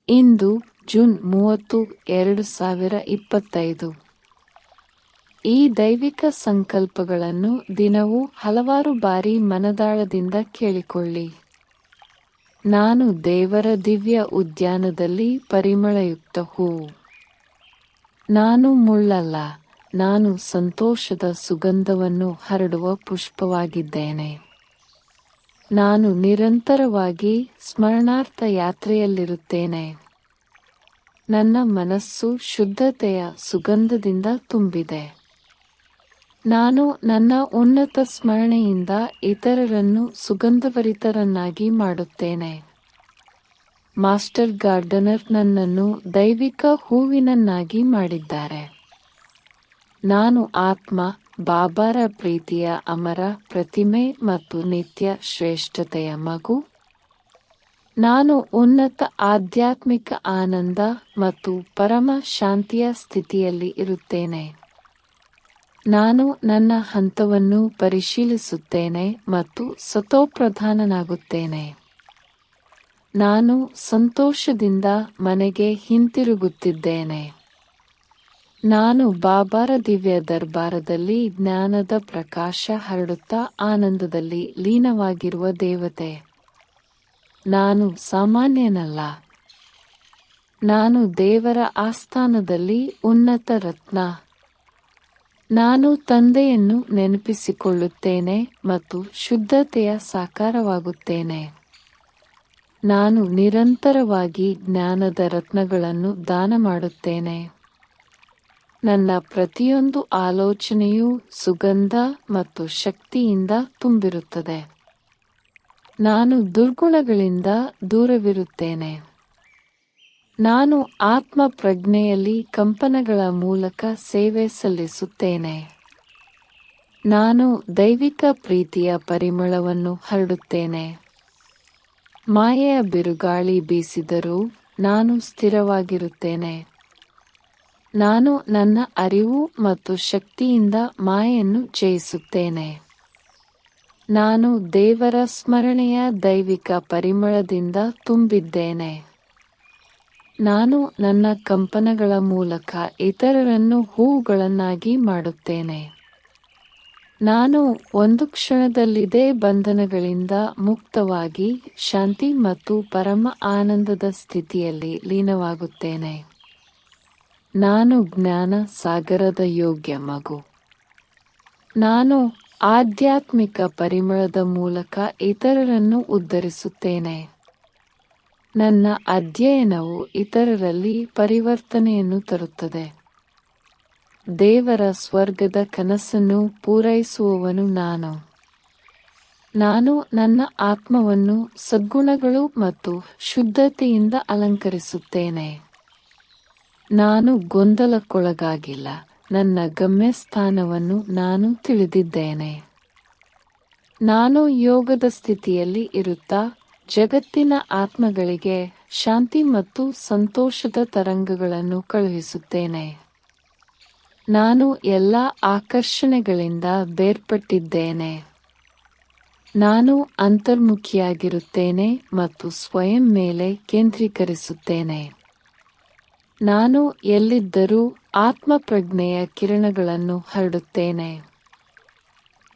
ಇಂದು June 30, 2025. ಈ ದೈವಿಕ ಸಂಕಲ್ಪಗಳನ್ನು ದಿನವೂ ಹಲವಾರು ಬಾರಿ ಮನದಾಳದಿಂದ ಕೇಳಿಕೊಳ್ಳಿ. ನಾನು ದೇವರ ದಿವ್ಯ ಉದ್ಯಾನದಲ್ಲಿ ಪರಿಮಳಯುಕ್ತ ಹೂವು. ನಾನು ಮುಳ್ಳಲ್ಲ, ನಾನು ಸಂತೋಷದ ಸುಗಂಧವನ್ನು ಹರಡುವ ಪುಷ್ಪವಾಗಿದ್ದೇನೆ. ನಾನು ನಿರಂತರವಾಗಿ ಸ್ಮರಣಾರ್ಥ ಯಾತ್ರೆಯಲ್ಲಿರುತ್ತೇನೆ. ನನ್ನ ಮನಸ್ಸು ಶುದ್ಧತೆಯ ಸುಗಂಧದಿಂದ ತುಂಬಿದೆ. ನಾನು ನನ್ನ ಉನ್ನತ ಸ್ಮರಣೆಯಿಂದ ಇತರರನ್ನು ಸುಗಂಧಭರಿತರನ್ನಾಗಿ ಮಾಡುತ್ತೇನೆ. ಮಾಸ್ಟರ್ ಗಾರ್ಡನರ್ ನನ್ನನ್ನು ದೈವಿಕ ಹೂವಿನನ್ನಾಗಿ ಮಾಡಿದ್ದಾರೆ. ನಾನು ಆತ್ಮ, ಬಾಬಾರ ಪ್ರೀತಿಯ ಅಮರ ಪ್ರತಿಮೆ ಮತ್ತು ನಿತ್ಯ ಶ್ರೇಷ್ಠತೆಯ ಮಗು. ನಾನು ಉನ್ನತ ಆಧ್ಯಾತ್ಮಿಕ ಆನಂದ ಮತ್ತು ಪರಮ ಶಾಂತಿಯ ಸ್ಥಿತಿಯಲ್ಲಿ ಇರುತ್ತೇನೆ. ನಾನು ನನ್ನ ಹಂತವನ್ನು ಪರಿಶೀಲಿಸುತ್ತೇನೆ ಮತ್ತು ಸತೋಪ್ರಧಾನನಾಗುತ್ತೇನೆ. ನಾನು ಸಂತೋಷದಿಂದ ಮನೆಗೆ ಹಿಂತಿರುಗುತ್ತಿದ್ದೇನೆ. ನಾನು ಬಾಬಾರ ದಿವ್ಯ ದರ್ಬಾರದಲ್ಲಿ ಜ್ಞಾನದ ಪ್ರಕಾಶ ಹರಡುತ್ತಾ ಆನಂದದಲ್ಲಿ ಲೀನವಾಗಿರುವ ದೇವತೆ. ನಾನು ಸಾಮಾನ್ಯನಲ್ಲ. ನಾನು ದೇವರ ಆಸ್ಥಾನದಲ್ಲಿ ಉನ್ನತ ರತ್ನ. ನಾನು ತಂದೆಯನ್ನು ನೆನಪಿಸಿಕೊಳ್ಳುತ್ತೇನೆ ಮತ್ತು ಶುದ್ಧತೆಯ ಸಾಕಾರವಾಗುತ್ತೇನೆ. ನಾನು ನಿರಂತರವಾಗಿ ಜ್ಞಾನದ ರತ್ನಗಳನ್ನು ದಾನ ಮಾಡುತ್ತೇನೆ. ನನ್ನ ಪ್ರತಿಯೊಂದು ಆಲೋಚನೆಯೂ ಸುಗಂಧ ಮತ್ತು ಶಕ್ತಿಯಿಂದ ತುಂಬಿರುತ್ತದೆ. ನಾನು ದುರ್ಗುಣಗಳಿಂದ ದೂರವಿರುತ್ತೇನೆ. ನಾನು ಆತ್ಮ ಪ್ರಜ್ಞೆಯಲ್ಲಿ ಕಂಪನಗಳ ಮೂಲಕ ಸೇವೆ ಸಲ್ಲಿಸುತ್ತೇನೆ. ನಾನು ದೈವಿಕ ಪ್ರೀತಿಯ ಪರಿಮಳವನ್ನು ಹರಡುತ್ತೇನೆ. ಮಾಯೆಯ ಬಿರುಗಾಳಿ ಬೀಸಿದರೂ ನಾನು ಸ್ಥಿರವಾಗಿರುತ್ತೇನೆ. ನಾನು ನನ್ನ ಅರಿವು ಮತ್ತು ಶಕ್ತಿಯಿಂದ ಮಾಯೆಯನ್ನು ಜಯಿಸುತ್ತೇನೆ. ನಾನು ದೇವರ ಸ್ಮರಣೆಯ ದೈವಿಕ ಪರಿಮಳದಿಂದ ತುಂಬಿದ್ದೇನೆ. ನಾನು ನನ್ನ ಕಂಪನಗಳ ಮೂಲಕ ಇತರರನ್ನು ಹೂವುಗಳನ್ನಾಗಿ ಮಾಡುತ್ತೇನೆ. ನಾನು ಒಂದು ಕ್ಷಣದಲ್ಲಿದೇ ಬಂಧನಗಳಿಂದ ಮುಕ್ತವಾಗಿ ಶಾಂತಿ ಮತ್ತು ಪರಮ ಆನಂದದ ಸ್ಥಿತಿಯಲ್ಲಿ ಲೀನವಾಗುತ್ತೇನೆ. ನಾನು ಜ್ಞಾನ ಸಾಗರದ ಯೋಗ್ಯ ಮಗು. ನಾನು ಆಧ್ಯಾತ್ಮಿಕ ಪರಿಮಳದ ಮೂಲಕ ಇತರರನ್ನು ಉದ್ಧರಿಸುತ್ತೇನೆ. ನನ್ನ ಅಧ್ಯಯನವು ಇತರರಲ್ಲಿ ಪರಿವರ್ತನೆಯನ್ನು ತರುತ್ತದೆ. ದೇವರ ಸ್ವರ್ಗದ ಕನಸನ್ನು ಪೂರೈಸುವವನು ನಾನು. ನಾನು ನನ್ನ ಆತ್ಮವನ್ನು ಸದ್ಗುಣಗಳು ಮತ್ತು ಶುದ್ಧತೆಯಿಂದ ಅಲಂಕರಿಸುತ್ತೇನೆ. ನಾನು ಗೊಂದಲಕ್ಕೊಳಗಾಗಿಲ್ಲ. ನನ್ನ ಗಮ್ಯಸ್ಥಾನವನ್ನು ನಾನು ತಿಳಿದಿದ್ದೇನೆ. ನಾನು ಯೋಗದ ಸ್ಥಿತಿಯಲ್ಲಿ ಇರುತ್ತಾ ಜಗತ್ತಿನ ಆತ್ಮಗಳಿಗೆ ಶಾಂತಿ ಮತ್ತು ಸಂತೋಷದ ತರಂಗಗಳನ್ನು ಕಳುಹಿಸುತ್ತೇನೆ. ನಾನು ಎಲ್ಲ ಆಕರ್ಷಣೆಗಳಿಂದ ಬೇರ್ಪಟ್ಟಿದ್ದೇನೆ. ನಾನು ಅಂತರ್ಮುಖಿಯಾಗಿರುತ್ತೇನೆ ಮತ್ತು ಸ್ವಯಂ ಮೇಲೆ ಕೇಂದ್ರೀಕರಿಸುತ್ತೇನೆ. ನಾನು ಎಲ್ಲಿದ್ದರೂ ಆತ್ಮಪ್ರಜ್ಞೆಯ ಕಿರಣಗಳನ್ನು ಹರಡುತ್ತೇನೆ.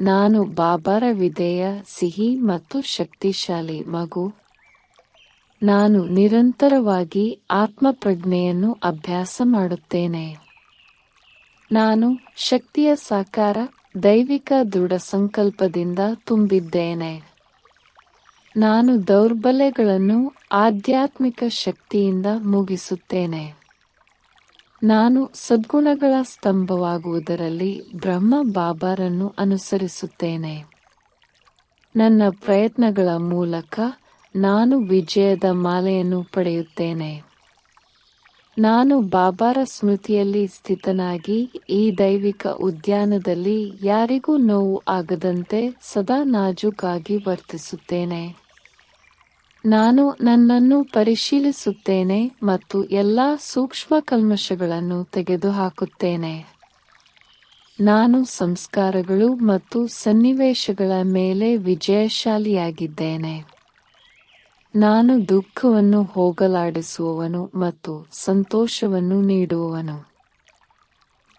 ನಾನು ಬಾಬಾರ ವಿಧೇಯ, ಸಿಹಿ ಮತ್ತು ಶಕ್ತಿಶಾಲಿ ಮಗು. ನಾನು ನಿರಂತರವಾಗಿ ಆತ್ಮಪ್ರಜ್ಞೆಯನ್ನು ಅಭ್ಯಾಸ ಮಾಡುತ್ತೇನೆ. ನಾನು ಶಕ್ತಿಯ ಸಾಕಾರ, ದೈವಿಕ ದೃಢ ಸಂಕಲ್ಪದಿಂದ ತುಂಬಿದ್ದೇನೆ. ನಾನು ದೌರ್ಬಲ್ಯಗಳನ್ನು ಆಧ್ಯಾತ್ಮಿಕ ಶಕ್ತಿಯಿಂದ ಮುಗಿಸುತ್ತೇನೆ. ನಾನು ಸದ್ಗುಣಗಳ ಸ್ತಂಭವಾಗುವುದರಲ್ಲಿ ಬ್ರಹ್ಮ ಬಾಬಾರನ್ನು ಅನುಸರಿಸುತ್ತೇನೆ. ನನ್ನ ಪ್ರಯತ್ನಗಳ ಮೂಲಕ ನಾನು ವಿಜಯದ ಮಾಲೆಯನ್ನು ಪಡೆಯುತ್ತೇನೆ. ನಾನು ಬಾಬಾರ ಸ್ಮೃತಿಯಲ್ಲಿ ಸ್ಥಿತನಾಗಿ ಈ ದೈವಿಕ ಉದ್ಯಾನದಲ್ಲಿ ಯಾರಿಗೂ ನೋವು ಆಗದಂತೆ ಸದಾ ನಾಜೂಕಾಗಿ ವರ್ತಿಸುತ್ತೇನೆ. ನಾನು ನನ್ನನ್ನು ಪರಿಶೀಲಿಸುತ್ತೇನೆ ಮತ್ತು ಎಲ್ಲಾ ಸೂಕ್ಷ್ಮ ಕಲ್ಮಶಗಳನ್ನು ತೆಗೆದುಹಾಕುತ್ತೇನೆ. ನಾನು ಸಂಸ್ಕಾರಗಳು ಮತ್ತು ಸನ್ನಿವೇಶಗಳ ಮೇಲೆ ವಿಜಯಶಾಲಿಯಾಗಿದ್ದೇನೆ. ನಾನು ದುಃಖವನ್ನು ಹೋಗಲಾಡಿಸುವವನು ಮತ್ತು ಸಂತೋಷವನ್ನು ನೀಡುವವನು.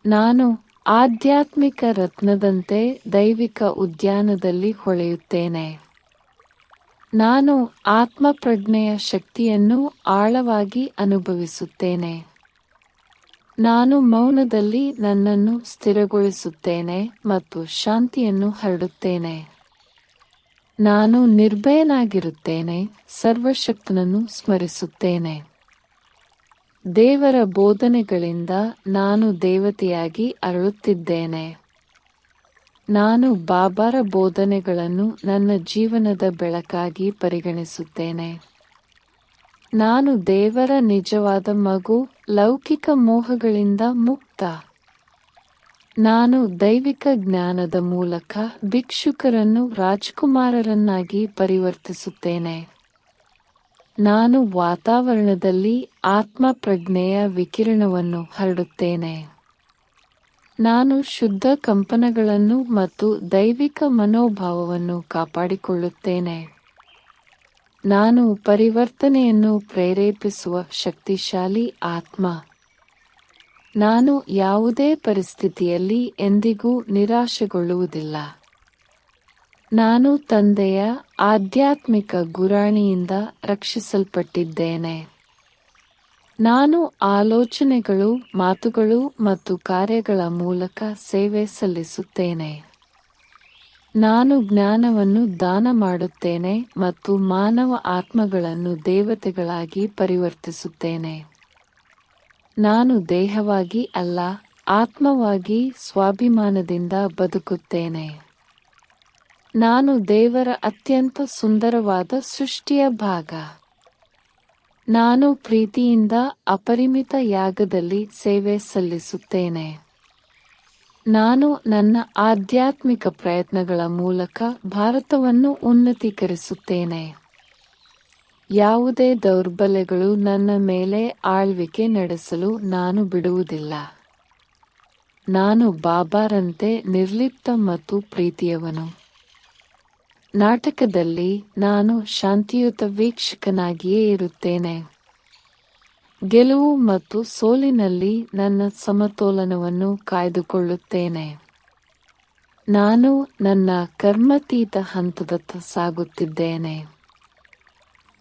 ನಾನು ಆಧ್ಯಾತ್ಮಿಕ ರತ್ನದಂತೆ ದೈವಿಕ ಉದ್ಯಾನದಲ್ಲಿ ಹೊಳೆಯುತ್ತೇನೆ. ನಾನು ಆತ್ಮಪ್ರಜ್ಞೆಯ ಶಕ್ತಿಯನ್ನು ಆಳವಾಗಿ ಅನುಭವಿಸುತ್ತೇನೆ. ನಾನು ಮೌನದಲ್ಲಿ ನನ್ನನ್ನು ಸ್ಥಿರಗೊಳಿಸುತ್ತೇನೆ ಮತ್ತು ಶಾಂತಿಯನ್ನು ಹರಡುತ್ತೇನೆ. ನಾನು ನಿರ್ಭಯನಾಗಿರುತ್ತೇನೆ, ಸರ್ವಶಕ್ತನನ್ನು ಸ್ಮರಿಸುತ್ತೇನೆ. ದೇವರ ಬೋಧನೆಗಳಿಂದ ನಾನು ದೇವತೆಯಾಗಿ ಅರಳುತ್ತಿದ್ದೇನೆ. ನಾನು ಬಾಬಾರ ಬೋಧನೆಗಳನ್ನು ನನ್ನ ಜೀವನದ ಬೆಳಕಾಗಿ ಪರಿಗಣಿಸುತ್ತೇನೆ. ನಾನು ದೇವರ ನಿಜವಾದ ಮಗು, ಲೌಕಿಕ ಮೋಹಗಳಿಂದ ಮುಕ್ತ. ನಾನು ದೈವಿಕ ಜ್ಞಾನದ ಮೂಲಕ ಭಿಕ್ಷುಕರನ್ನು ರಾಜಕುಮಾರರನ್ನಾಗಿ ಪರಿವರ್ತಿಸುತ್ತೇನೆ. ನಾನು ವಾತಾವರಣದಲ್ಲಿ ಆತ್ಮ ಪ್ರಜ್ಞೆಯ ವಿಕಿರಣವನ್ನು ಹರಡುತ್ತೇನೆ. ನಾನು ಶುದ್ಧ ಕಂಪನಗಳನ್ನು ಮತ್ತು ದೈವಿಕ ಮನೋಭಾವವನ್ನು ಕಾಪಾಡಿಕೊಳ್ಳುತ್ತೇನೆ. ನಾನು ಪರಿವರ್ತನೆಯನ್ನು ಪ್ರೇರೇಪಿಸುವ ಶಕ್ತಿಶಾಲಿ ಆತ್ಮ. ನಾನು ಯಾವುದೇ ಪರಿಸ್ಥಿತಿಯಲ್ಲಿ ಎಂದಿಗೂ ನಿರಾಶೆಗೊಳ್ಳುವುದಿಲ್ಲ. ನಾನು ತಂದೆಯ ಆಧ್ಯಾತ್ಮಿಕ ಗುರಾಣಿಯಿಂದ ರಕ್ಷಿಸಲ್ಪಟ್ಟಿದ್ದೇನೆ. ನಾನು ಆಲೋಚನೆಗಳು, ಮಾತುಗಳು ಮತ್ತು ಕಾರ್ಯಗಳ ಮೂಲಕ ಸೇವೆ ಸಲ್ಲಿಸುತ್ತೇನೆ. ನಾನು ಜ್ಞಾನವನ್ನು ದಾನ ಮಾಡುತ್ತೇನೆ ಮತ್ತು ಮಾನವ ಆತ್ಮಗಳನ್ನು ದೇವತೆಗಳಾಗಿ ಪರಿವರ್ತಿಸುತ್ತೇನೆ. ನಾನು ದೇಹವಾಗಿ ಅಲ್ಲ, ಆತ್ಮವಾಗಿ ಸ್ವಾಭಿಮಾನದಿಂದ ಬದುಕುತ್ತೇನೆ. ನಾನು ದೇವರ ಅತ್ಯಂತ ಸುಂದರವಾದ ಸೃಷ್ಟಿಯ ಭಾಗ. ನಾನು ಪ್ರೀತಿಯಿಂದ ಅಪರಿಮಿತ ಯಾಗದಲ್ಲಿ ಸೇವೆ ಸಲ್ಲಿಸುತ್ತೇನೆ. ನಾನು ನನ್ನ ಆಧ್ಯಾತ್ಮಿಕ ಪ್ರಯತ್ನಗಳ ಮೂಲಕ ಭಾರತವನ್ನು ಉನ್ನತೀಕರಿಸುತ್ತೇನೆ. ಯಾವುದೇ ದೌರ್ಬಲ್ಯಗಳು ನನ್ನ ಮೇಲೆ ಆಳ್ವಿಕೆ ನಡೆಸಲು ನಾನು ಬಿಡುವುದಿಲ್ಲ. ನಾನು ಬಾಬಾರಂತೆ ನಿರ್ಲಿಪ್ತ ಮತ್ತು ಪ್ರೀತಿಯವನು. ನಾಟಕದಲ್ಲಿ ನಾನು ಶಾಂತಿಯುತ ವೀಕ್ಷಕನಾಗಿಯೇ ಇರುತ್ತೇನೆ. ಗೆಲುವು ಮತ್ತು ಸೋಲಿನಲ್ಲಿ ನನ್ನ ಸಮತೋಲನವನ್ನು ಕಾಯ್ದುಕೊಳ್ಳುತ್ತೇನೆ. ನಾನು ನನ್ನ ಕರ್ಮಾತೀತ ಹಂತದತ್ತ ಸಾಗುತ್ತಿದ್ದೇನೆ.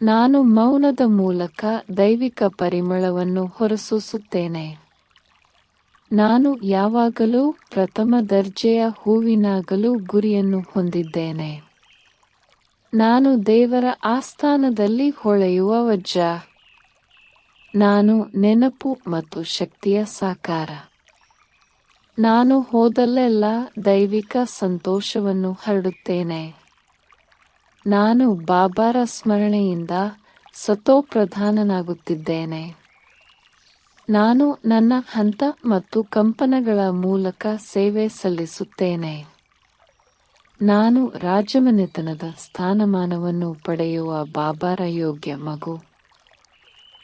ನಾನು ಮೌನದ ಮೂಲಕ ದೈವಿಕ ಪರಿಮಳವನ್ನು ಹೊರಸೂಸುತ್ತೇನೆ. ನಾನು ಯಾವಾಗಲೂ ಪ್ರಥಮ ದರ್ಜೆಯ ಹೂವಿನಾಗಲು ಗುರಿಯನ್ನು ಹೊಂದಿದ್ದೇನೆ. ನಾನು ದೇವರ ಆಸ್ಥಾನದಲ್ಲಿ ಹೊಳೆಯುವ ವಜ್ರ. ನಾನು ನೆನಪು ಮತ್ತು ಶಕ್ತಿಯ ಸಾಕಾರ. ನಾನು ಹೋದಲ್ಲೆಲ್ಲ ದೈವಿಕ ಸಂತೋಷವನ್ನು ಹರಡುತ್ತೇನೆ. ನಾನು ಬಾಬಾರ ಸ್ಮರಣೆಯಿಂದ ಸತೋಪ್ರಧಾನನಾಗುತ್ತಿದ್ದೇನೆ. ನಾನು ನನ್ನ ಹಂತ ಮತ್ತು ಕಂಪನಗಳ ಮೂಲಕ ಸೇವೆ ಸಲ್ಲಿಸುತ್ತೇನೆ. ನಾನು ರಾಜಮನೆತನದ ಸ್ಥಾನಮಾನವನ್ನು ಪಡೆಯುವ ಬಾಬಾರ ಯೋಗ್ಯ ಮಗು.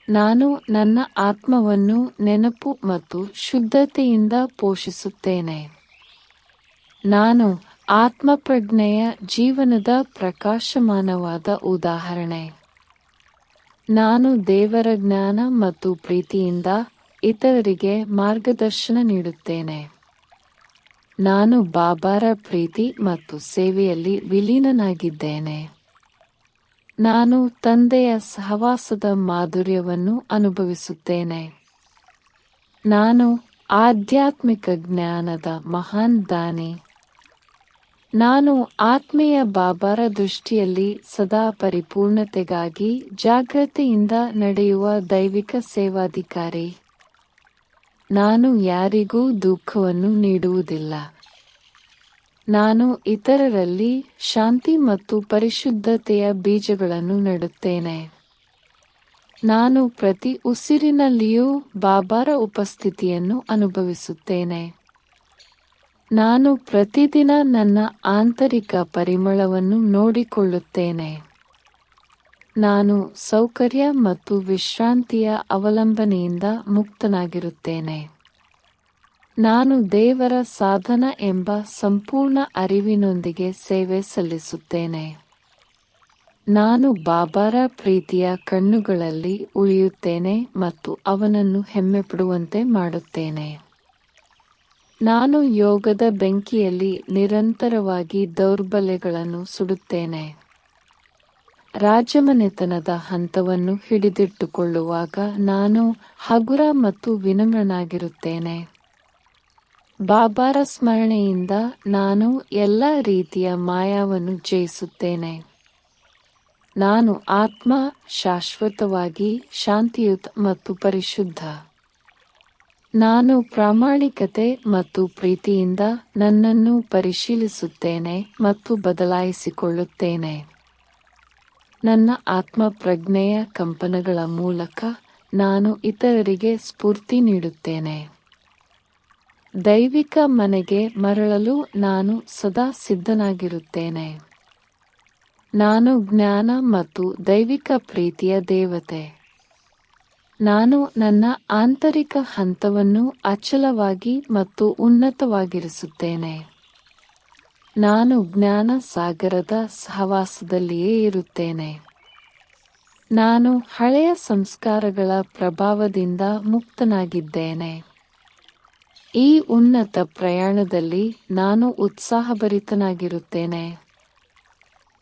ನಾನು ನನ್ನ ಆತ್ಮವನ್ನು ನೆನಪು ಮತ್ತು ಶುದ್ಧತೆಯಿಂದ ಪೋಷಿಸುತ್ತೇನೆ. ನಾನು ಆತ್ಮಪ್ರಜ್ಞೆಯ ಜೀವನದ ಪ್ರಕಾಶಮಾನವಾದ ಉದಾಹರಣೆ. ನಾನು ದೇವರ ಜ್ಞಾನ ಮತ್ತು ಪ್ರೀತಿಯಿಂದ ಇತರರಿಗೆ ಮಾರ್ಗದರ್ಶನ ನೀಡುತ್ತೇನೆ. ನಾನು ಬಾಬಾರ ಪ್ರೀತಿ ಮತ್ತು ಸೇವೆಯಲ್ಲಿ ವಿಲೀನನಾಗಿದ್ದೇನೆ. ನಾನು ತಂದೆಯ ಸಹವಾಸದ ಮಾಧುರ್ಯವನ್ನು ಅನುಭವಿಸುತ್ತೇನೆ. ನಾನು ಆಧ್ಯಾತ್ಮಿಕ ಜ್ಞಾನದ ಮಹಾನ್ ದಾನಿ. ನಾನು ಆತ್ಮೀಯ ಬಾಬಾರ ದೃಷ್ಟಿಯಲ್ಲಿ ಸದಾ ಪರಿಪೂರ್ಣತೆಗಾಗಿ ಜಾಗೃತಿಯಿಂದ ನಡೆಯುವ ದೈವಿಕ ಸೇವಾಧಿಕಾರಿ. ನಾನು ಯಾರಿಗೂ ದುಃಖವನ್ನು ನೀಡುವುದಿಲ್ಲ. ನಾನು ಇತರರಲ್ಲಿ ಶಾಂತಿ ಮತ್ತು ಪರಿಶುದ್ಧತೆಯ ಬೀಜಗಳನ್ನು ನೆಡುತ್ತೇನೆ. ನಾನು ಪ್ರತಿ ಉಸಿರಿನಲ್ಲಿಯೂ ಬಾಬಾರ ಉಪಸ್ಥಿತಿಯನ್ನು ಅನುಭವಿಸುತ್ತೇನೆ. ನಾನು ಪ್ರತಿದಿನ ನನ್ನ ಆಂತರಿಕ ಪರಿಮಳವನ್ನು ನೋಡಿಕೊಳ್ಳುತ್ತೇನೆ. ನಾನು ಸೌಕರ್ಯ ಮತ್ತು ವಿಶ್ರಾಂತಿಯ ಅವಲಂಬನೆಯಿಂದ ಮುಕ್ತನಾಗಿರುತ್ತೇನೆ. ನಾನು ದೇವರ ಸಾಧನ ಎಂಬ ಸಂಪೂರ್ಣ ಅರಿವಿನೊಂದಿಗೆ ಸೇವೆ ಸಲ್ಲಿಸುತ್ತೇನೆ. ನಾನು ಬಾಬಾರ ಪ್ರೀತಿಯ ಕಣ್ಣುಗಳಲ್ಲಿ ಉಳಿಯುತ್ತೇನೆ ಮತ್ತು ಅವನನ್ನು ಹೆಮ್ಮೆಪಡುವಂತೆ ಮಾಡುತ್ತೇನೆ. ನಾನು ಯೋಗದ ಬೆಂಕಿಯಲ್ಲಿ ನಿರಂತರವಾಗಿ ದೌರ್ಬಲ್ಯಗಳನ್ನು ಸುಡುತ್ತೇನೆ. ರಾಜಮನೆತನದ ಹಂತವನ್ನು ಹಿಡಿದಿಟ್ಟುಕೊಳ್ಳುವಾಗ ನಾನು ಹಗುರ ಮತ್ತು ವಿನಮ್ರನಾಗಿರುತ್ತೇನೆ. ಬಾಬಾರ ಸ್ಮರಣೆಯಿಂದ ನಾನು ಎಲ್ಲ ರೀತಿಯ ಮಾಯವನ್ನು ಜಯಿಸುತ್ತೇನೆ. ನಾನು ಆತ್ಮ, ಶಾಶ್ವತವಾಗಿ ಶಾಂತಿಯುತ ಮತ್ತು ಪರಿಶುದ್ಧ. ನಾನು ಪ್ರಾಮಾಣಿಕತೆ ಮತ್ತು ಪ್ರೀತಿಯಿಂದ ನನ್ನನ್ನು ಪರಿಶೀಲಿಸುತ್ತೇನೆ ಮತ್ತು ಬದಲಾಯಿಸಿಕೊಳ್ಳುತ್ತೇನೆ. ನನ್ನ ಆತ್ಮ ಪ್ರಜ್ಞೆಯ ಕಂಪನಗಳ ಮೂಲಕ ನಾನು ಇತರರಿಗೆ ಸ್ಫೂರ್ತಿ ನೀಡುತ್ತೇನೆ. ದೈವಿಕ ಮನೆಗೆ ಮರಳಲು ನಾನು ಸದಾ ಸಿದ್ಧನಾಗಿರುತ್ತೇನೆ. ನಾನು ಜ್ಞಾನ ಮತ್ತು ದೈವಿಕ ಪ್ರೀತಿಯ ದೇವತೆ. ನಾನು ನನ್ನ ಆಂತರಿಕ ಹಂತವನ್ನು ಅಚಲವಾಗಿ ಮತ್ತು ಉನ್ನತವಾಗಿರಿಸುತ್ತೇನೆ. ನಾನು ಜ್ಞಾನ ಸಾಗರದ ಸಹವಾಸದಲ್ಲಿಯೇ ಇರುತ್ತೇನೆ. ನಾನು ಹಳೆಯ ಸಂಸ್ಕಾರಗಳ ಪ್ರಭಾವದಿಂದ ಮುಕ್ತನಾಗಿದ್ದೇನೆ. ಈ ಉನ್ನತ ಪ್ರಯಾಣದಲ್ಲಿ ನಾನು ಉತ್ಸಾಹಭರಿತನಾಗಿರುತ್ತೇನೆ.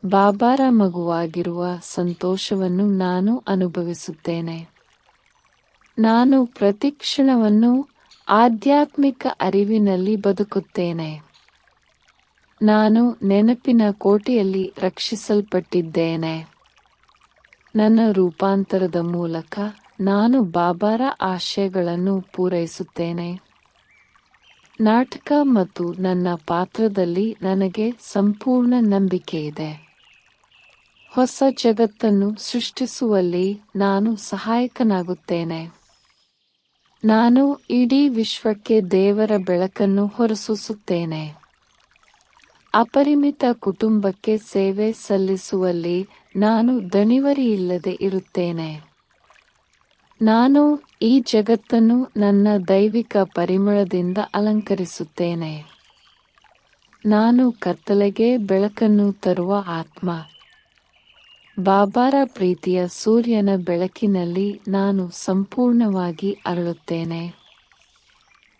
ಬಾಬಾರ ಮಗುವಾಗಿರುವ ಸಂತೋಷವನ್ನು ನಾನು ಅನುಭವಿಸುತ್ತೇನೆ. ನಾನು ಪ್ರತಿಕ್ಷಣವನ್ನು ಆಧ್ಯಾತ್ಮಿಕ ಅರಿವಿನಲ್ಲಿ ಬದುಕುತ್ತೇನೆ. ನಾನು ನೆನಪಿನ ಕೋಟೆಯಲ್ಲಿ ರಕ್ಷಿಸಲ್ಪಟ್ಟಿದ್ದೇನೆ. ನನ್ನ ರೂಪಾಂತರದ ಮೂಲಕ ನಾನು ಬಾಬಾರ ಆಶಯಗಳನ್ನು ಪೂರೈಸುತ್ತೇನೆ. ನಾಟಕ ಮತ್ತು ನನ್ನ ಪಾತ್ರದಲ್ಲಿ ನನಗೆ ಸಂಪೂರ್ಣ ನಂಬಿಕೆಯಿದೆ. ಹೊಸ ಜಗತ್ತನ್ನು ಸೃಷ್ಟಿಸುವಲ್ಲಿ ನಾನು ಸಹಾಯಕನಾಗುತ್ತೇನೆ. ನಾನು ಇಡೀ ವಿಶ್ವಕ್ಕೆ ದೇವರ ಬೆಳಕನ್ನು ಹೊರಸೂಸುತ್ತೇನೆ. ಅಪರಿಮಿತ ಕುಟುಂಬಕ್ಕೆ ಸೇವೆ ಸಲ್ಲಿಸುವಲ್ಲಿ ನಾನು ದಣಿವರಿಯಿಲ್ಲದೆ ಇರುತ್ತೇನೆ. ನಾನು ಈ ಜಗತ್ತನ್ನು ನನ್ನ ದೈವಿಕ ಪರಿಮಳದಿಂದ ಅಲಂಕರಿಸುತ್ತೇನೆ. ನಾನು ಕತ್ತಲೆಗೆ ಬೆಳಕನ್ನು ತರುವ ಆತ್ಮ. ಬಾಬಾರ ಪ್ರೀತಿಯ ಸೂರ್ಯನ ಬೆಳಕಿನಲ್ಲಿ ನಾನು ಸಂಪೂರ್ಣವಾಗಿ ಅರಳುತ್ತೇನೆ.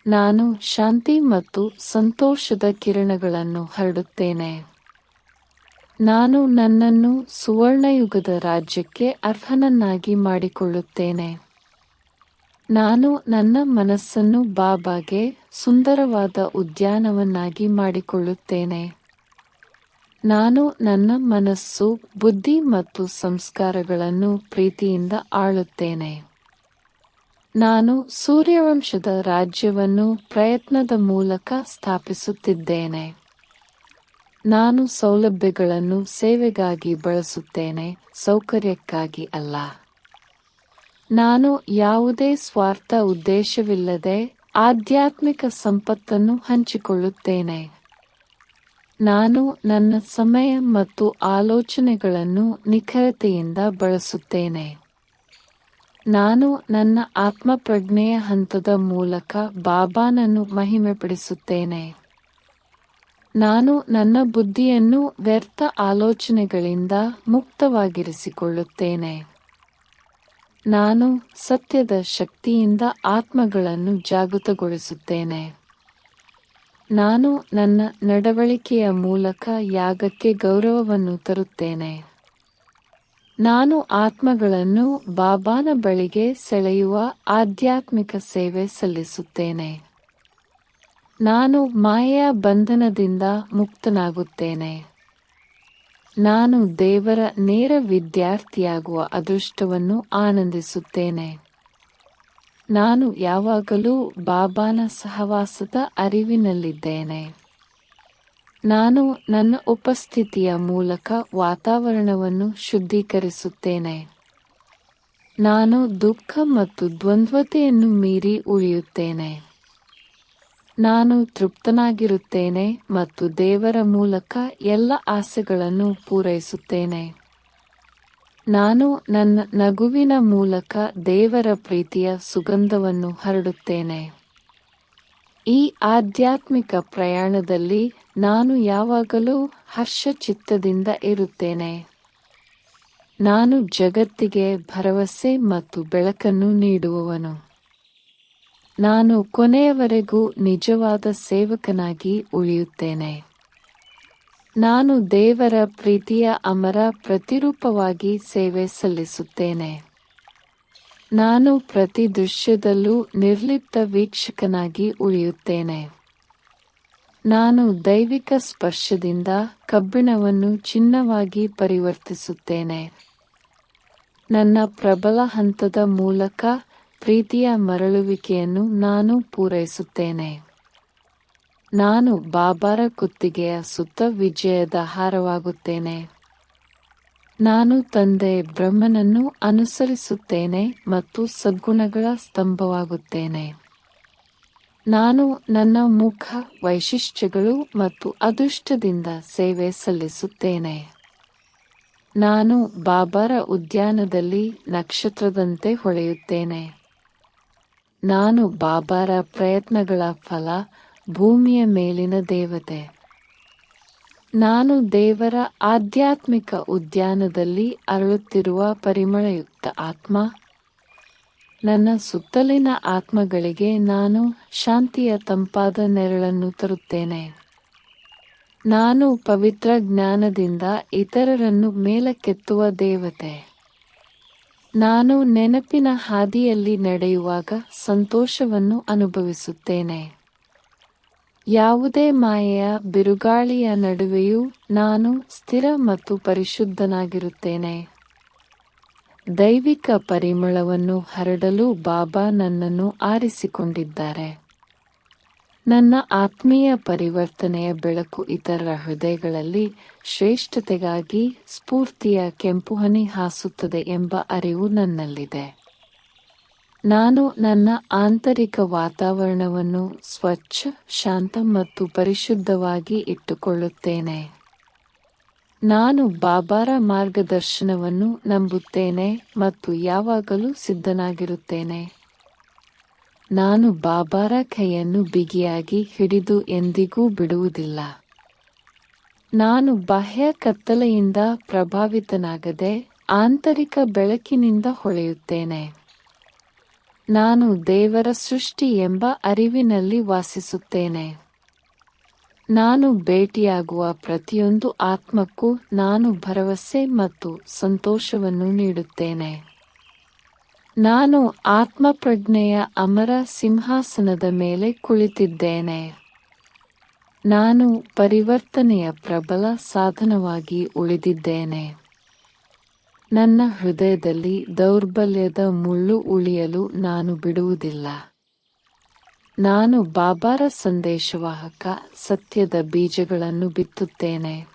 ನಾನು ಶಾಂತಿ ಮತ್ತು ಸಂತೋಷದ ಕಿರಣಗಳನ್ನು ಹರಡುತ್ತೇನೆ. ನಾನು ನನ್ನನ್ನು ಸುವರ್ಣಯುಗದ ರಾಜ್ಯಕ್ಕೆ ಅರ್ಹನನ್ನಾಗಿ ಮಾಡಿಕೊಳ್ಳುತ್ತೇನೆ. ನಾನು ನನ್ನ ಮನಸ್ಸನ್ನು ಬಾಬಾಗೆ ಸುಂದರವಾದ ಉದ್ಯಾನವನ್ನಾಗಿ ಮಾಡಿಕೊಳ್ಳುತ್ತೇನೆ. ನಾನು ನನ್ನ ಮನಸ್ಸು, ಬುದ್ಧಿ ಮತ್ತು ಸಂಸ್ಕಾರಗಳನ್ನು ಪ್ರೀತಿಯಿಂದ ಆಳುತ್ತೇನೆ. ನಾನು ಸೂರ್ಯವಂಶದ ರಾಜ್ಯವನ್ನು ಪ್ರಯತ್ನದ ಮೂಲಕ ಸ್ಥಾಪಿಸುತ್ತಿದ್ದೇನೆ. ನಾನು ಸೌಲಭ್ಯಗಳನ್ನು ಸೇವೆಗಾಗಿ ಬಳಸುತ್ತೇನೆ, ಸೌಕರ್ಯಕ್ಕಾಗಿ ಅಲ್ಲ. ನಾನು ಯಾವುದೇ ಸ್ವಾರ್ಥ ಉದ್ದೇಶವಿಲ್ಲದೆ ಆಧ್ಯಾತ್ಮಿಕ ಸಂಪತ್ತನ್ನು ಹಂಚಿಕೊಳ್ಳುತ್ತೇನೆ. ನಾನು ನನ್ನ ಸಮಯ ಮತ್ತು ಆಲೋಚನೆಗಳನ್ನು ನಿಖರತೆಯಿಂದ ಬಳಸುತ್ತೇನೆ. ನಾನು ನನ್ನ ಆತ್ಮಪ್ರಜ್ಞೆಯ ಹಂತದ ಮೂಲಕ ಬಾಬಾನನ್ನು ಮಹಿಮೆಪಡಿಸುತ್ತೇನೆ. ನಾನು ನನ್ನ ಬುದ್ಧಿಯನ್ನು ವ್ಯರ್ಥ ಆಲೋಚನೆಗಳಿಂದ ಮುಕ್ತವಾಗಿರಿಸಿಕೊಳ್ಳುತ್ತೇನೆ. ನಾನು ಸತ್ಯದ ಶಕ್ತಿಯಿಂದ ಆತ್ಮಗಳನ್ನು ಜಾಗೃತಗೊಳಿಸುತ್ತೇನೆ. ನಾನು ನನ್ನ ನಡವಳಿಕೆಯ ಮೂಲಕ ಯಾಗಕ್ಕೆ ಗೌರವವನ್ನು ತರುತ್ತೇನೆ. ನಾನು ಆತ್ಮಗಳನ್ನು ಬಾಬಾನ ಬಳಿಗೆ ಸೆಳೆಯುವ ಆಧ್ಯಾತ್ಮಿಕ ಸೇವೆ ಸಲ್ಲಿಸುತ್ತೇನೆ. ನಾನು ಮಾಯೆಯ ಬಂಧನದಿಂದ ಮುಕ್ತನಾಗುತ್ತೇನೆ. ನಾನು ದೇವರ ನೇರ ವಿದ್ಯಾರ್ಥಿಯಾಗುವ ಅದೃಷ್ಟವನ್ನು ಆನಂದಿಸುತ್ತೇನೆ. ನಾನು ಯಾವಾಗಲೂ ಬಾಬಾನ ಸಹವಾಸದ ಅರಿವಿನಲ್ಲಿದ್ದೇನೆ. ನಾನು ನನ್ನ ಉಪಸ್ಥಿತಿಯ ಮೂಲಕ ವಾತಾವರಣವನ್ನು ಶುದ್ಧೀಕರಿಸುತ್ತೇನೆ. ನಾನು ದುಃಖ ಮತ್ತು ದ್ವಂದ್ವತೆಯನ್ನು ಮೀರಿ ಉಳಿಯುತ್ತೇನೆ. ನಾನು ತೃಪ್ತನಾಗಿರುತ್ತೇನೆ ಮತ್ತು ದೇವರ ಮೂಲಕ ಎಲ್ಲ ಆಸೆಗಳನ್ನು ಪೂರೈಸುತ್ತೇನೆ. ನಾನು ನನ್ನ ನಗುವಿನ ಮೂಲಕ ದೇವರ ಪ್ರೀತಿಯ ಸುಗಂಧವನ್ನು ಹರಡುತ್ತೇನೆ. ಈ ಆಧ್ಯಾತ್ಮಿಕ ಪ್ರಯಾಣದಲ್ಲಿ ನಾನು ಯಾವಾಗಲೂ ಹರ್ಷಚಿತ್ತದಿಂದ ಇರುತ್ತೇನೆ. ನಾನು ಜಗತ್ತಿಗೆ ಭರವಸೆ ಮತ್ತು ಬೆಳಕನ್ನು ನೀಡುವವನು. ನಾನು ಕೊನೆಯವರೆಗೂ ನಿಜವಾದ ಸೇವಕನಾಗಿ ಉಳಿಯುತ್ತೇನೆ. ನಾನು ದೇವರ ಪ್ರೀತಿಯ ಅಮರ ಪ್ರತಿರೂಪವಾಗಿ ಸೇವೆ ಸಲ್ಲಿಸುತ್ತೇನೆ. ನಾನು ಪ್ರತಿ ದೃಶ್ಯದಲ್ಲೂ ನಿರ್ಲಿಪ್ತ ವೀಕ್ಷಕನಾಗಿ ಉಳಿಯುತ್ತೇನೆ. ನಾನು ದೈವಿಕ ಸ್ಪರ್ಶದಿಂದ ಕಬ್ಬಿಣವನ್ನು ಚಿನ್ನವಾಗಿ ಪರಿವರ್ತಿಸುತ್ತೇನೆ. ನನ್ನ ಪ್ರಬಲ ಹಂತದ ಮೂಲಕ ಪ್ರೀತಿಯ ಮರಳುವಿಕೆಯನ್ನು ನಾನು ಪೂರೈಸುತ್ತೇನೆ. ನಾನು ಬಾಬಾರ ಕುತ್ತಿಗೆಯ ಸುತ್ತ ವಿಜಯದ ಹಾರವಾಗುತ್ತೇನೆ. ನಾನು ತಂದೆ ಬ್ರಹ್ಮನನ್ನು ಅನುಸರಿಸುತ್ತೇನೆ ಮತ್ತು ಸದ್ಗುಣಗಳ ಸ್ತಂಭವಾಗುತ್ತೇನೆ. ನಾನು ನನ್ನ ಮುಖ ವೈಶಿಷ್ಟ್ಯಗಳು ಮತ್ತು ಅದೃಷ್ಟದಿಂದ ಸೇವೆ ಸಲ್ಲಿಸುತ್ತೇನೆ. ನಾನು ಬಾಬಾರ ಉದ್ಯಾನದಲ್ಲಿ ನಕ್ಷತ್ರದಂತೆ ಹೊಳೆಯುತ್ತೇನೆ. ನಾನು ಬಾಬಾರ ಪ್ರಯತ್ನಗಳ ಫಲ, ಭೂಮಿಯ ಮೇಲಿನ ದೇವತೆ. ನಾನು ದೇವರ ಆಧ್ಯಾತ್ಮಿಕ ಉದ್ಯಾನದಲ್ಲಿ ಅರಳುತ್ತಿರುವ ಪರಿಮಳಯುಕ್ತ ಆತ್ಮ. ನನ್ನ ಸುತ್ತಲಿನ ಆತ್ಮಗಳಿಗೆ ನಾನು ಶಾಂತಿಯ ತಂಪಾದ ನೆರಳನ್ನು ತರುತ್ತೇನೆ. ನಾನು ಪವಿತ್ರ ಜ್ಞಾನದಿಂದ ಇತರರನ್ನು ಮೇಲಕ್ಕೆತ್ತುವ ದೇವತೆ. ನಾನು ನೆನಪಿನ ಹಾದಿಯಲ್ಲಿ ನಡೆಯುವಾಗ ಸಂತೋಷವನ್ನು ಅನುಭವಿಸುತ್ತೇನೆ. ಯಾವುದೇ ಮಾಯೆಯ ಬಿರುಗಾಳಿಯ ನಡುವೆಯೂ ನಾನು ಸ್ಥಿರ ಮತ್ತು ಪರಿಶುದ್ಧನಾಗಿರುತ್ತೇನೆ. ದೈವಿಕ ಪರಿಮಳವನ್ನು ಹರಡಲು ಬಾಬಾ ನನ್ನನ್ನು ಆರಿಸಿಕೊಂಡಿದ್ದಾರೆ. ನನ್ನ ಆತ್ಮೀಯ ಪರಿವರ್ತನೆಯ ಬೆಳಕು ಇತರರ ಹೃದಯಗಳಲ್ಲಿ ಶ್ರೇಷ್ಠತೆಗಾಗಿ ಸ್ಫೂರ್ತಿಯ ಕೆಂಪು ಹನಿ ಹಾಸುತ್ತದೆ ಎಂಬ ಅರಿವು ನನ್ನಲ್ಲಿದೆ. ನಾನು ನನ್ನ ಆಂತರಿಕ ವಾತಾವರಣವನ್ನು ಸ್ವಚ್ಛ, ಶಾಂತ ಮತ್ತು ಪರಿಶುದ್ಧವಾಗಿ ಇಟ್ಟುಕೊಳ್ಳುತ್ತೇನೆ. ನಾನು ಬಾಬಾರ ಮಾರ್ಗದರ್ಶನವನ್ನು ನಂಬುತ್ತೇನೆ ಮತ್ತು ಯಾವಾಗಲೂ ಸಿದ್ಧನಾಗಿರುತ್ತೇನೆ. ನಾನು ಬಾಬಾರ ಕೈಯನ್ನು ಬಿಗಿಯಾಗಿ ಹಿಡಿದು ಎಂದಿಗೂ ಬಿಡುವುದಿಲ್ಲ. ನಾನು ಬಾಹ್ಯ ಕತ್ತಲೆಯಿಂದ ಪ್ರಭಾವಿತನಾಗದೆ ಆಂತರಿಕ ಬೆಳಕಿನಿಂದ ಹೊಳೆಯುತ್ತೇನೆ. ನಾನು ದೇವರ ಸೃಷ್ಟಿ ಎಂಬ ಅರಿವಿನಲ್ಲಿ ವಾಸಿಸುತ್ತೇನೆ. ನಾನು ಭೇಟಿಯಾಗುವ ಪ್ರತಿಯೊಂದು ಆತ್ಮಕ್ಕೂ ನಾನು ಭರವಸೆ ಮತ್ತು ಸಂತೋಷವನ್ನು ನೀಡುತ್ತೇನೆ. ನಾನು ಆತ್ಮಪ್ರಜ್ಞೆಯ ಅಮರ ಸಿಂಹಾಸನದ ಮೇಲೆ ಕುಳಿತಿದ್ದೇನೆ. ನಾನು ಪರಿವರ್ತನೆಯ ಪ್ರಬಲ ಸಾಧನವಾಗಿ ಉಳಿದಿದ್ದೇನೆ. ನನ್ನ ಹೃದಯದಲ್ಲಿ ದೌರ್ಬಲ್ಯದ ಮುಳ್ಳು ಉಳಿಯಲು ನಾನು ಬಿಡುವುದಿಲ್ಲ. ನಾನು ಬಾಬಾರ ಸಂದೇಶವಾಹಕ ಸತ್ಯದ ಬೀಜಗಳನ್ನು ಬಿತ್ತುತ್ತೇನೆ.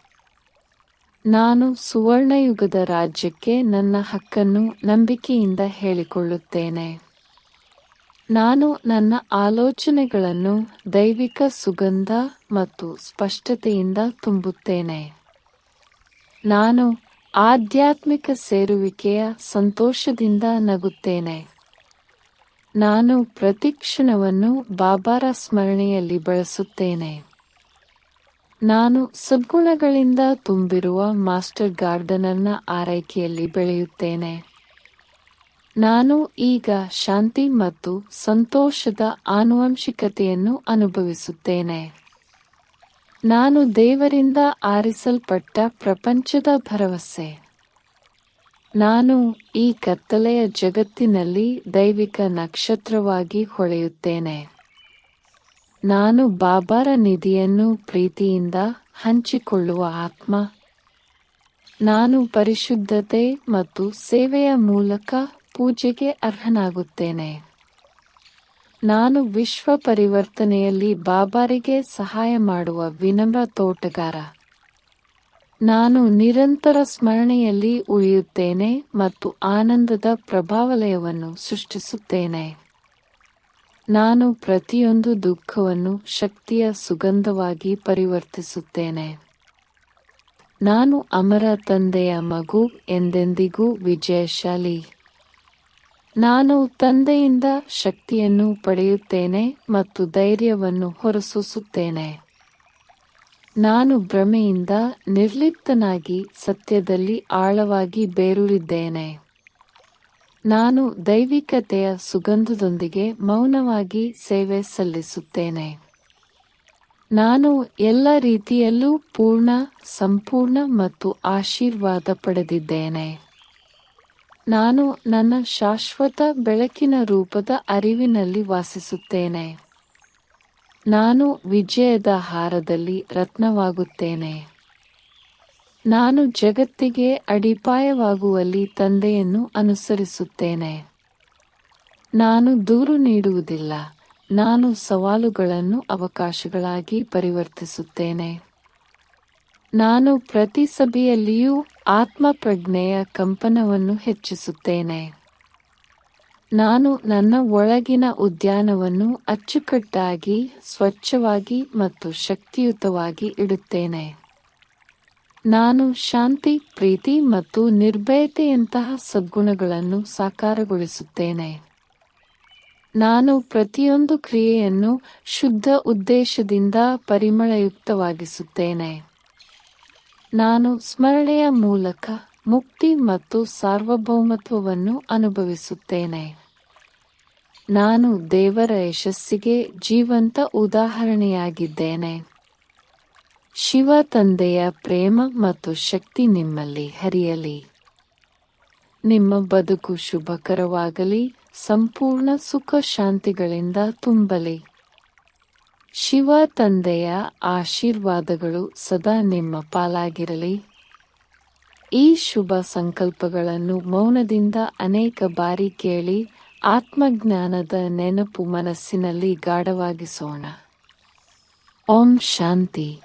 ನಾನು ಸುವರ್ಣಯುಗದ ರಾಜ್ಯಕ್ಕೆ ನನ್ನ ಹಕ್ಕನ್ನು ನಂಬಿಕೆಯಿಂದ ಹೇಳಿಕೊಳ್ಳುತ್ತೇನೆ. ನಾನು ನನ್ನ ಆಲೋಚನೆಗಳನ್ನು ದೈವಿಕ ಸುಗಂಧ ಮತ್ತು ಸ್ಪಷ್ಟತೆಯಿಂದ ತುಂಬುತ್ತೇನೆ. ನಾನು ಆಧ್ಯಾತ್ಮಿಕ ಸೇರುವಿಕೆಯ ಸಂತೋಷದಿಂದ ನಗುತ್ತೇನೆ. ನಾನು ಪ್ರತಿಕ್ಷಣವನ್ನು ಬಾಬಾರ ಸ್ಮರಣೆಯಲ್ಲಿ ಬಳಸುತ್ತೇನೆ. ನಾನು ಸದ್ಗುಣಗಳಿಂದ ತುಂಬಿರುವ ಮಾಸ್ಟರ್ ಗಾರ್ಡನರ್ನ ಆರೈಕೆಯಲ್ಲಿ ಬೆಳೆಯುತ್ತೇನೆ. ನಾನು ಈಗ ಶಾಂತಿ ಮತ್ತು ಸಂತೋಷದ ಆನುವಂಶಿಕತೆಯನ್ನು ಅನುಭವಿಸುತ್ತೇನೆ. ನಾನು ದೇವರಿಂದ ಆರಿಸಲ್ಪಟ್ಟ ಪ್ರಪಂಚದ ಭರವಸೆ. ನಾನು ಈ ಕತ್ತಲೆಯ ಜಗತ್ತಿನಲ್ಲಿ ದೈವಿಕ ನಕ್ಷತ್ರವಾಗಿ ಹೊಳೆಯುತ್ತೇನೆ. ನಾನು ಬಾಬಾರ ನಿಧಿಯನ್ನು ಪ್ರೀತಿಯಿಂದ ಹಂಚಿಕೊಳ್ಳುವ ಆತ್ಮ. ನಾನು ಪರಿಶುದ್ಧತೆ ಮತ್ತು ಸೇವೆಯ ಮೂಲಕ ಪೂಜೆಗೆ ಅರ್ಹನಾಗುತ್ತೇನೆ. ನಾನು ವಿಶ್ವ ಪರಿವರ್ತನೆಯಲ್ಲಿ ಬಾಬಾರಿಗೆ ಸಹಾಯ ಮಾಡುವ ವಿನಮ್ರ ತೋಟಗಾರ. ನಾನು ನಿರಂತರ ಸ್ಮರಣೆಯಲ್ಲಿ ಉಳಿಯುತ್ತೇನೆ ಮತ್ತು ಆನಂದದ ಪ್ರಭಾವಲಯವನ್ನು ಸೃಷ್ಟಿಸುತ್ತೇನೆ. ನಾನು ಪ್ರತಿಯೊಂದು ದುಃಖವನ್ನು ಶಕ್ತಿಯ ಸುಗಂಧವಾಗಿ ಪರಿವರ್ತಿಸುತ್ತೇನೆ. ನಾನು ಅಮರ ತಂದೆಯ ಮಗು, ಎಂದೆಂದಿಗೂ ವಿಜಯಶಾಲಿ. ನಾನು ತಂದೆಯಿಂದ ಶಕ್ತಿಯನ್ನು ಪಡೆಯುತ್ತೇನೆ ಮತ್ತು ಧೈರ್ಯವನ್ನು ಹೊರಸೂಸುತ್ತೇನೆ. ನಾನು ಭ್ರಮೆಯಿಂದ ನಿರ್ಲಿಪ್ತನಾಗಿ ಸತ್ಯದಲ್ಲಿ ಆಳವಾಗಿ ಬೇರೂರಿದ್ದೇನೆ. ನಾನು ದೈವಿಕತೆಯ ಸುಗಂಧದೊಂದಿಗೆ ಮೌನವಾಗಿ ಸೇವೆ ಸಲ್ಲಿಸುತ್ತೇನೆ. ನಾನು ಎಲ್ಲ ರೀತಿಯಲ್ಲೂ ಪೂರ್ಣ, ಸಂಪೂರ್ಣ ಮತ್ತು ಆಶೀರ್ವಾದ ಪಡೆದಿದ್ದೇನೆ. ನಾನು ನನ್ನ ಶಾಶ್ವತ ಬೆಳಕಿನ ರೂಪದ ಅರಿವಿನಲ್ಲಿ ವಾಸಿಸುತ್ತೇನೆ. ನಾನು ವಿಜಯದ ಹಾರದಲ್ಲಿ ರತ್ನವಾಗುತ್ತೇನೆ. ನಾನು ಜಗತ್ತಿಗೆ ಅಡಿಪಾಯವಾಗುವಲ್ಲಿ ತಂದೆಯನ್ನು ಅನುಸರಿಸುತ್ತೇನೆ. ನಾನು ದೂರು ನೀಡುವುದಿಲ್ಲ, ನಾನು ಸವಾಲುಗಳನ್ನು ಅವಕಾಶಗಳಾಗಿ ಪರಿವರ್ತಿಸುತ್ತೇನೆ. ನಾನು ಪ್ರತಿ ಸಭೆಯಲ್ಲಿಯೂ ಆತ್ಮಪ್ರಜ್ಞೆಯ ಕಂಪನವನ್ನು ಹೆಚ್ಚಿಸುತ್ತೇನೆ. ನಾನು ನನ್ನ ಒಳಗಿನ ಉದ್ಯಾನವನ್ನು ಅಚ್ಚುಕಟ್ಟಾಗಿ, ಸ್ವಚ್ಛವಾಗಿ ಮತ್ತು ಶಕ್ತಿಯುತವಾಗಿ ಇಡುತ್ತೇನೆ. ನಾನು ಶಾಂತಿ, ಪ್ರೀತಿ ಮತ್ತು ನಿರ್ಭಯತೆಯಂತಹ ಸದ್ಗುಣಗಳನ್ನು ಸಾಕಾರಗೊಳಿಸುತ್ತೇನೆ. ನಾನು ಪ್ರತಿಯೊಂದು ಕ್ರಿಯೆಯನ್ನು ಶುದ್ಧ ಉದ್ದೇಶದಿಂದ ಪರಿಮಳಯುಕ್ತವಾಗಿಸುತ್ತೇನೆ. ನಾನು ಸ್ಮರಣೆಯ ಮೂಲಕ ಮುಕ್ತಿ ಮತ್ತು ಸಾರ್ವಭೌಮತ್ವವನ್ನು ಅನುಭವಿಸುತ್ತೇನೆ. ನಾನು ದೇವರ ಯಶಸ್ಸಿಗೆ ಜೀವಂತ ಉದಾಹರಣೆಯಾಗಿದ್ದೇನೆ. ಶಿವ ತಂದೆಯ ಪ್ರೇಮ ಮತ್ತು ಶಕ್ತಿ ನಿಮ್ಮಲ್ಲಿ ಹರಿಯಲಿ. ನಿಮ್ಮ ಬದುಕು ಶುಭಕರವಾಗಲಿ, ಸಂಪೂರ್ಣ ಸುಖ ಶಾಂತಿಗಳಿಂದ ತುಂಬಲಿ. ಶಿವ ತಂದೆಯ ಆಶೀರ್ವಾದಗಳು ಸದಾ ನಿಮ್ಮ ಪಾಲಾಗಿರಲಿ. ಈ ಶುಭ ಸಂಕಲ್ಪಗಳನ್ನು ಮೌನದಿಂದ ಅನೇಕ ಬಾರಿ ಕೇಳಿ ಆತ್ಮಜ್ಞಾನದ ನೆನಪು ಮನಸ್ಸಿನಲ್ಲಿ ಗಾಢವಾಗಿಸೋಣ. ಓಂ ಶಾಂತಿ.